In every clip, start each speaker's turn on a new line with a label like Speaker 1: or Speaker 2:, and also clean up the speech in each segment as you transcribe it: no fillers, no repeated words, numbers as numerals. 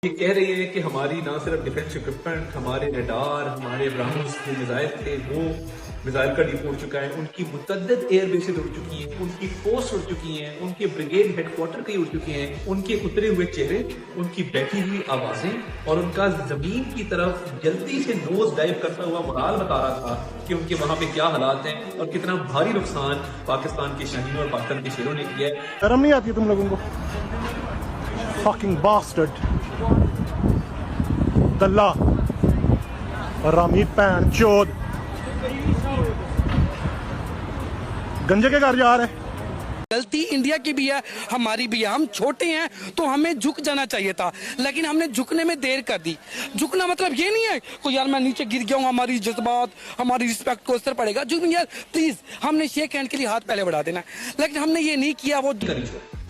Speaker 1: یہ کہہ رہی ہے کہ ہماری نہ صرف ڈیفینس اکوپمنٹ، ہمارے ریڈار، ہمارے برہموس جو میزائل تھے وہ میزائل کا ڈیپ اڑ چکا ہے، ان کی متعدد ایئر بیسز اڑ چکی ہیں، ان کی پوسٹ اڑ چکی ہیں، ان کے بریگیڈ ہیڈ کوارٹر کئی اڑ چکے ہیں، ان کے اترے ہوئے چہرے، ان کی بیٹھی ہوئی آوازیں اور ان کا زمین کی طرف جلدی سے نوز ڈائیو کرتا ہوا مرال بتا رہا تھا کہ ان کے وہاں پہ کیا حالات ہیں اور کتنا بھاری نقصان پاکستان کے شاہینوں اور پاکستان کے شیروں نے کیا ہے۔
Speaker 2: شرم نہیں آتی تم لوگوں کو؟ fucking bastard دلہ رامید پین چود گنجے کے گھر جا رہے ہیں۔
Speaker 3: غلطی انڈیا کی بھی ہے، ہماری بھی ہے، ہم چھوٹے ہیں تو ہمیں جھک جانا چاہیے تھا، لیکن ہم نے جھکنے میں دیر کر دی۔ جھکنا مطلب یہ نہیں ہے کہ یار میں نیچے گر گیا ہوں، ہماری جذبات ہماری رسپیکٹ کو اثر پڑے گا، یار پلیز ہم نے شیک ہینڈ کے لیے ہاتھ پہلے بڑھا دینا، لیکن ہم نے یہ نہیں کیا۔ وہ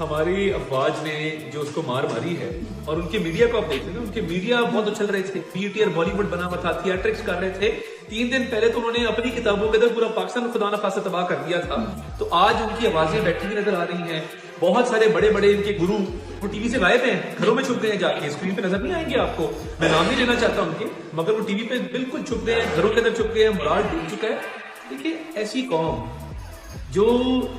Speaker 1: ہماری افواج نے جو اس کو مار ماری ہے اور ان کے میڈیا کو آپ دیکھتے ہیں، ان کے میڈیا بہت اچھل رہے تھے، پی ٹی اور بالی ووڈ بنا ہوا تھا، تھیٹرکس کر رہے تھے۔ 3 دن پہلے تو انہوں نے اپنی کتابوں کے اندر پورا پاکستان خدا نخواستہ تباہ کر دیا تھا، تو آج ان کی آوازیں بیٹھی ہوئی نظر آ رہی ہیں۔ بہت سارے بڑے بڑے ان کے گرو وہ ٹی وی سے غائب ہیں، گھروں میں چھپ گئے ہیں، جا کے اسکرین پہ نظر نہیں آئیں گے آپ کو، میں نام نہیں لینا چاہتا ان کے، مگر وہ ٹی وی پہ بالکل چھپ گئے ہیں، گھروں کے اندر چھپ گئے ہیں، مرال ڈوب چکا ہے۔ دیکھیے ایسی قوم جو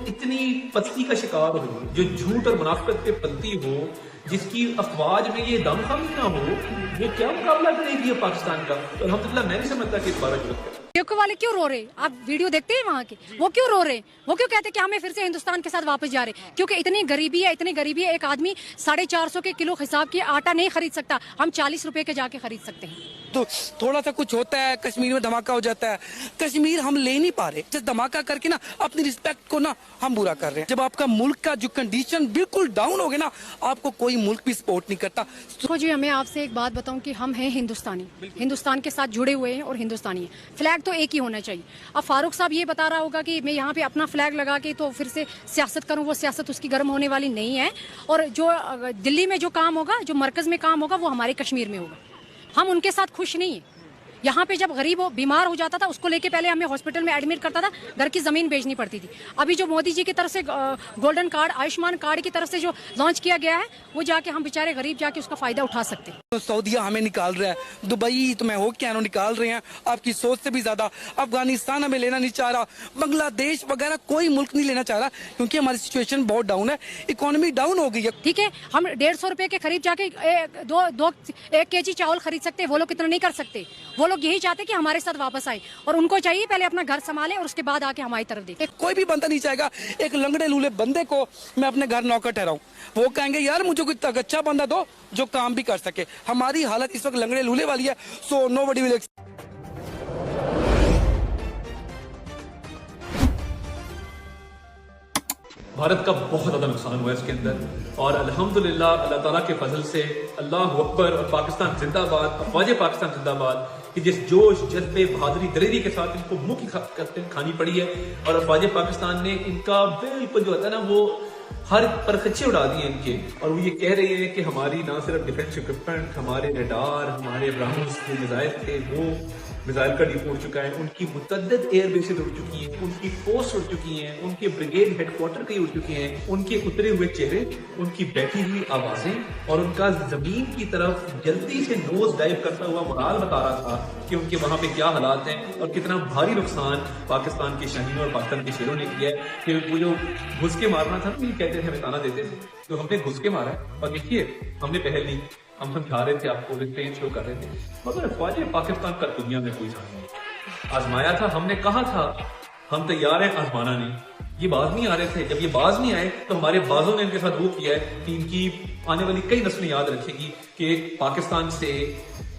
Speaker 1: اتنی پستی کا شکار ہو، جو جھوٹ اور منافقت پہ پلتی ہو، جس کی افواج میں یہ دم خم نہ ہو، یہ کیا مقابلہ کرے گی پاکستان کا؟ تو الحمدللہ میں نہیں سمجھتا کہ اس بارہ ضرورت ہے۔
Speaker 4: پیوکو والے کیوں رو رہے؟ آپ ویڈیو دیکھتے ہیں وہاں کے، وہ کیوں رو رہے؟ وہ کیوں کہتے ہیں کہ ہمیں پھر سے ہندوستان کے ساتھ واپس جا رہے؟ کیونکہ اتنی غریبی ہے، ایک آدمی 450 کے کلو حساب کی آٹا نہیں خرید سکتا، ہم 40 روپے کے جا کے خرید سکتے ہیں۔
Speaker 3: تو تھوڑا سا کچھ ہوتا ہے، کشمیر میں دھماکہ ہو جاتا ہے، کشمیر ہم لے نہیں پا رہے، جس دھماکہ کر کے نا اپنی رسپیکٹ کو نا ہم برا کر رہے ہیں۔ جب آپ کا ملک کا جو کنڈیشن بالکل ڈاؤن ہو گیا نا، آپ کو کوئی ملک بھی سپورٹ نہیں کرتا۔
Speaker 4: تو جی میں آپ سے ایک بات بتاؤں کہ ہم ہیں ہندوستانی، ہندوستان کے ساتھ جڑے ہوئے ہیں اور ہندوستانی ہیں، فلیگ تو ایک ہی ہونا چاہیے۔ اب فاروق صاحب یہ بتا رہا ہوگا کہ میں یہاں پہ اپنا فلیگ لگا کے تو پھر سے سیاست کروں، وہ سیاست اس کی گرم ہونے والی نہیں ہے، اور جو دلی میں جو کام ہوگا، جو مرکز میں کام ہوگا، وہ ہمارے کشمیر میں ہوگا۔ ہم ان کے ساتھ خوش نہیں ہیں۔ یہاں پہ جب غریب بیمار ہو جاتا تھا، اس کو لے کے پہلے ہمیں ہاسپٹل میں ایڈمٹ کرتا تھا، گھر کی زمین بیچنی پڑتی تھی۔ ابھی جو مودی جی کی طرف سے گولڈن کارڈ، آیوشمان کارڈ کی طرف سے جو لانچ کیا گیا ہے، وہ جا کے ہم بیچارے غریب جا کے اس کا فائدہ اٹھا سکتے ہیں۔
Speaker 3: سعودیہ ہمیں نکال رہا ہے، دبئی تو میں ہو کے نکال رہے ہیں، آپ کی سوچ سے بھی زیادہ۔ افغانستان ہمیں لینا نہیں چاہ رہا، بنگلہ دیش وغیرہ کوئی ملک نہیں لینا چاہ رہا، کیونکہ ہماری سچویشن بہت ڈاؤن ہے، اکانومی ڈاؤن ہو گئی ہے۔
Speaker 4: ٹھیک ہے، ہم 150 روپے کے قریب جا کے 1 kg چاول خرید سکتے، وہ لوگ اتنا نہیں کر سکتے۔ وہ لوگ یہی چاہتے کہ ہمارے ساتھ واپس آئے، اور ان کو چاہیے پہلے اپنا گھر سنبھالے اور اس کے بعد آ کے ہماری طرف دیکھیں۔
Speaker 3: کوئی بھی بندہ نہیں چاہے گا ایک لنگڑے لولے بندے کو میں اپنے گھر نوکر ٹھہراؤں، وہ کہیں گے یار مجھے کوئی اچھا بندہ دو جو کام بھی کر سکے۔ ہماری حالت اس وقت لنگڑے لولے والی ہے، سو نو بڈی ول۔
Speaker 1: بھارت کا بہت زیادہ نقصان ہوا ہے اس کے اندر، اور الحمدللہ اللہ تعالیٰ کے فضل سے اللہ اکبر، اور پاکستان زندہ باد، افواج پاکستان زندہ باد، کہ جس جوش، جذبے، بہادری، دلیری کے ساتھ ان کو منہ کی کھانی پڑی ہے، اور افواج پاکستان نے ان کا بالکل جو ہوتا ہے نا وہ ہر پرخچے اڑا دیے ان کے، اور وہ یہ کہہ رہے ہیں کہ ہماری نہ صرف ڈیفینس اکوپمنٹ، ہمارے ریڈار، ہمارے برہموس جو میزائل تھے وہ میزائل کا ڈیپ اڑ چکا ہے، ان کی متعدد ایئر بیسز اڑ چکی ہیں، ان کی پوسٹ اڑ چکی ہیں، ان کے بریگیڈ ہیڈ کوارٹر کئی اڑ چکے ہیں، ان کے اترے ہوئے چہرے، ان کی بیٹھی ہوئی آوازیں اور ان کا زمین کی طرف جلدی سے نوز ڈائیو کرتا ہوا مرال بتا رہا تھا کہ ان کے وہاں پہ کیا حالات ہیں اور کتنا بھاری نقصان پاکستان کے شاہینوں اور پاکستان کے شیروں نے کیا ہے۔ کہ وہ جو گھس کے مارنا تھا نا، یہ کہتے تھے، ہمیں تانا دیتے تھے، تو ہم نے گھس کے مارا ہے، اور دیکھیے ہم نے پہل لی، ہم سمجھا رہے تھے آپ کو، ریسپین شو کر رہے تھے، مگر افواج پاکستان کا دنیا میں کوئی جان نہیں۔ آزمایا تھا، ہم نے کہا تھا ہم تیار ہیں، آزمانا نہیں۔ یہ باز نہیں آ رہے تھے، جب یہ باز نہیں آئے تو ہمارے بازوں نے ان کے ساتھ وہ کیا ہے کہ ان کی آنے والی کئی نسلیں یاد رکھے گی کہ پاکستان سے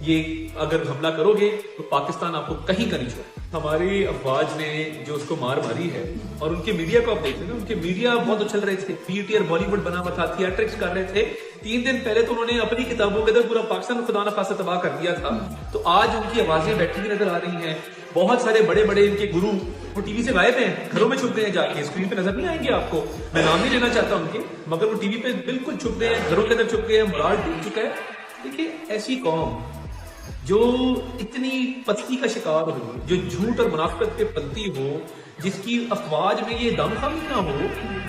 Speaker 1: یہ اگر حملہ کرو گے تو پاکستان آپ کو کہیں کا نہیں چھوڑے۔ ہماری افواج نے جو اس کو مار ماری ہے، اور ان کے میڈیا کو آپ دیکھتے ہیں، ان کے میڈیا بہت اچھل رہے تھے، پی ٹی اور بالی ووڈ بنا ہوا تھا، تھیٹرکس کر رہے تھے۔ 3 دن پہلے تو انہوں نے اپنی کتابوں کے اندر پورا پاکستان خدا نخواستہ تباہ کر دیا تھا، تو آج ان کی آوازیں بیٹھی ہوئی نظر آ رہی ہیں۔ بہت سارے بڑے بڑے ان کے گرو وہ ٹی وی سے غائب ہیں، گھروں میں چھپ گئے ہیں، جا کے اسکرین پہ نظر نہیں آئیں گے آپ کو، میں نام نہیں لینا چاہتا ان کے، مگر وہ ٹی وی پہ بالکل چھپ گئے ہیں، گھروں کے اندر چھپ گئے ہیں، مرال ڈوب چکا ہے۔ دیکھیے ایسی قوم جو اتنی پستی کا شکار ہو، جو جھوٹ اور منافقت پہ پلتی ہو، جس کی افواج میں یہ دم خم نہ ہو،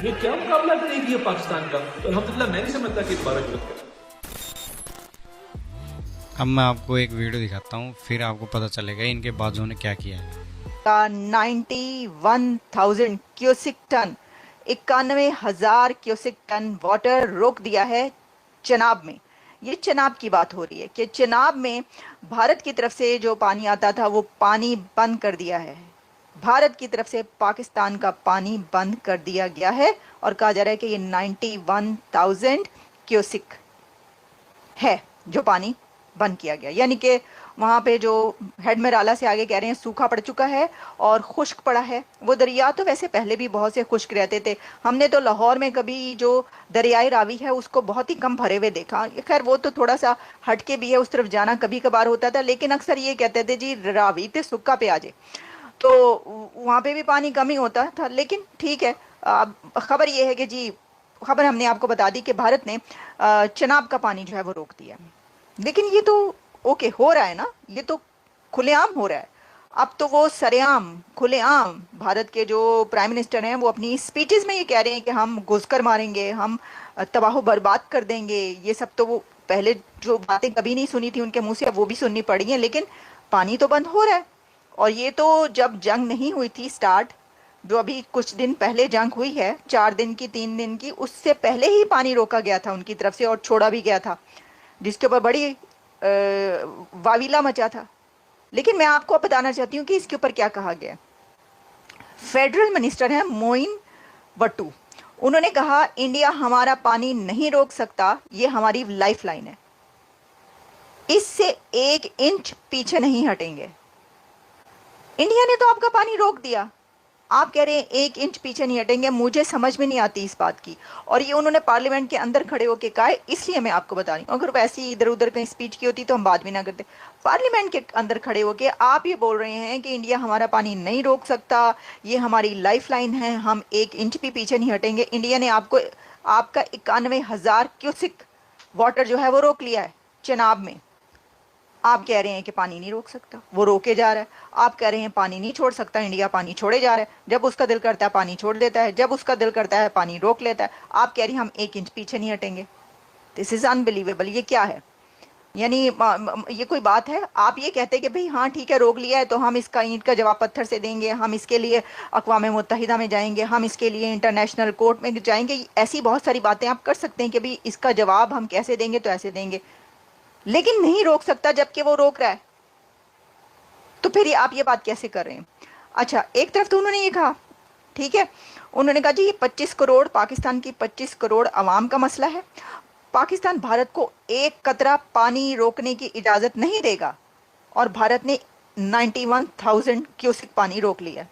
Speaker 1: یہ کیا مقابلہ کرے گی پاکستان کا؟ تو الحمدللہ میں نہیں سمجھتا کہ اس بارہ ضرورت ہے۔
Speaker 5: اب میں آپ کو ایک ویڈیو دکھاتا ہوں، پھر آپ کو پتہ چلے گا ان کے بازوؤں نے کیا کیا ہے۔
Speaker 6: کا 91,000 cusec ton 91,000 cusec ton water روک دیا ہے چناب میں۔ یہ چناب کی بات ہو رہی ہے کہ چناب میں بھارت کی طرف سے جو پانی آتا تھا وہ پانی بند کر دیا ہے۔ بھارت کی طرف سے پاکستان کا پانی بند کر دیا گیا ہے اور کہا جا رہا ہے کہ یہ 91,000 کیوسک ہے جو پانی بند کیا گیا، یعنی کہ وہاں پہ جو ہیڈ میرالا سے آگے کہہ رہے ہیں سوکھا پڑ چکا ہے اور خشک پڑا ہے۔ وہ دریا تو ویسے پہلے بھی بہت سے خشک رہتے تھے، ہم نے تو لاہور میں کبھی جو دریائے راوی ہے اس کو بہت ہی کم بھرے ہوئے دیکھا، خیر وہ تو تھوڑا سا ہٹ کے بھی ہے، اس طرف جانا کبھی کبھار ہوتا تھا، لیکن اکثر یہ کہتے تھے جی راوی تے سکا پہ آ جائے، تو وہاں پہ بھی پانی کم ہی ہوتا تھا۔ لیکن ٹھیک ہے، خبر یہ ہے کہ جی خبر ہم نے آپ کو بتا دی کہ بھارت نے چناب کا پانی جو ہے وہ روک دیا، لیکن یہ تو اوکے ہو رہا ہے نا، یہ تو کھلے عام ہو رہا ہے۔ اب تو وہ سرے عام کھلے عام بھارت کے جو پرائم منسٹر ہیں وہ اپنی سپیچز میں یہ کہہ رہے ہیں کہ ہم گھس کر ماریں گے، ہم تباہ و برباد کر دیں گے۔ یہ سب تو وہ پہلے جو باتیں کبھی نہیں سنی تھی ان کے منہ سے اب وہ بھی سننی پڑی ہیں، لیکن پانی تو بند ہو رہا ہے۔ اور یہ تو جب جنگ نہیں ہوئی تھی سٹارٹ، جو ابھی کچھ دن پہلے جنگ ہوئی ہے 4 دن کی 3 دن کی، اس سے پہلے ہی پانی روکا گیا تھا ان کی طرف سے اور چھوڑا بھی گیا تھا، جس کے اوپر بڑی واویلا مچا تھا۔ لیکن میں آپ کو بتانا چاہتی ہوں کہ اس کے اوپر کیا کہا گیا۔ فیڈرل منسٹر ہیں موئن وٹو، انہوں نے کہا انڈیا ہمارا پانی نہیں روک سکتا، یہ ہماری لائف لائن ہے، اس سے 1 انچ پیچھے نہیں ہٹیں گے۔ انڈیا نے تو آپ کا پانی روک دیا، آپ کہہ رہے ہیں 1 انچ پیچھے نہیں ہٹیں گے۔ مجھے سمجھ میں نہیں آتی اس بات کی، اور یہ انہوں نے پارلیمنٹ کے اندر کھڑے ہو کے کہا ہے، اس لیے میں آپ کو بتا رہی ہوں، اگر ویسی ادھر ادھر کہیں اسپیچ کی ہوتی تو ہم بات بھی نہ کرتے۔ پارلیمنٹ کے اندر کھڑے ہو کے آپ یہ بول رہے ہیں کہ انڈیا ہمارا پانی نہیں روک سکتا، یہ ہماری لائف لائن ہے، ہم 1 انچ بھی پیچھے نہیں ہٹیں گے۔ انڈیا نے آپ کا 91,000 کیوسک واٹر جو ہے وہ روک لیا ہے چناب میں، آپ کہہ رہے ہیں کہ پانی نہیں روک سکتا، وہ روکے جا رہا ہے۔ آپ کہہ رہے ہیں پانی نہیں چھوڑ سکتا، انڈیا پانی چھوڑے جا رہا ہے، جب اس کا دل کرتا ہے پانی چھوڑ دیتا ہے، جب اس کا دل کرتا ہے پانی روک لیتا ہے۔ آپ کہہ رہی ہیں ہم 1 انچ پیچھے نہیں ہٹیں گے۔ دس از انبلیویبل، یہ کیا ہے؟ یعنی یہ کوئی بات ہے؟ آپ یہ کہتے کہ بھئی ہاں ٹھیک ہے روک لیا ہے تو ہم اس کا اینٹ کا جواب پتھر سے دیں گے، ہم اس کے لیے اقوام متحدہ میں جائیں گے، ہم اس کے لیے انٹرنیشنل کورٹ میں جائیں گے، ایسی بہت ساری باتیں آپ کر سکتے ہیں کہ بھئی اس کا جواب ہم کیسے دیں گے تو ایسے دیں گے، لیکن نہیں روک سکتا جبکہ وہ روک رہا ہے، تو پھر آپ یہ بات کیسے کر رہے ہیں؟ اچھا، ایک طرف تو انہوں نے یہ کہا، ٹھیک ہے، انہوں نے کہا جی یہ 25 کروڑ پاکستان کی 25 کروڑ عوام کا مسئلہ ہے، پاکستان بھارت کو 1 قطرہ پانی روکنے کی اجازت نہیں دے گا، اور بھارت نے 91,000 کیوسک پانی روک لیا۔